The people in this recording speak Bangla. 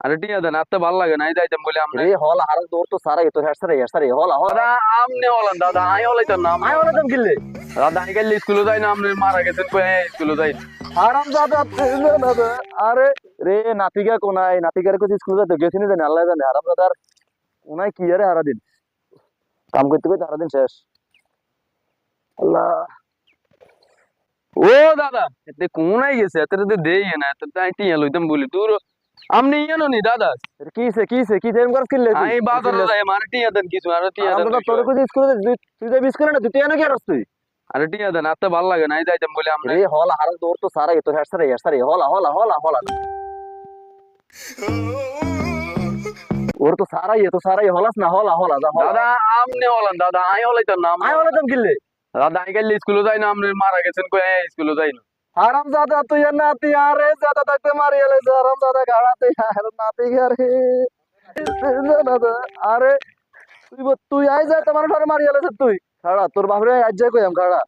আরে টিয়া দেন আত্তে ভাল লাগে না যাইতাম বলে আমরা রে হল হারাম তোর তো সারা তো হেসারে হল হল দাদা আমনে হলেন দাদা আই হলাইতাম না আয় হলে তুমি গিল্লে দাদা আই গেলে স্কুলে যাই না আপনি মারা গেছেন স্কুলে যাই না হারাম দাদা দাদা আরে রে নাতিকা কোনায় নাতিকার কাছে স্কুল যেতে গেছিনি জানি আল্লাহ জানে হারাম দাদার কোনায় কি আরে হারা দিন কাম করতে করতে হারা দিন শেষ আল্লাহ ও দাদা এতে কোনায় গেছে এতে তো দেই না এতে তাই টিয়া লইতাম বলি তোর আপনি ইয়ানো নি দাদা কি এরকম করে কিনলে আই বাজারে যাই মার টিয়া দেন কিছু আর টিয়া দেন তোর কাছে স্কুল তুই যাবি স্কুলে না তুই এনে কি আর তুই আরে টিয়া দেন আত্তে ভাল লাগে না যাইতাম বলে আমরা রে হল হারাম তোর তো সারা তো হেসারে হল হল হল হল ওর তো সারাই হলাস না হলা হলা যা হলা দাদা আমনে হলেন দাদা আই হলাইতাম না আয় হলে তুমি গিল্লে দাদা আই গেলে স্কুলে যাই না আপনি মারা গেছেন স্কুলে যাই না হারাম দাদা তুই আর নাতি আরে দাদা তাকে মারি এলে হারাম দাদা গাড়াতে আর নাতি আরে দাদা আরে তুই আই যায় তোমার ঘরে মারি এলে তুই খাড়া তোর বাপরে আজ যাই কইম খাড়া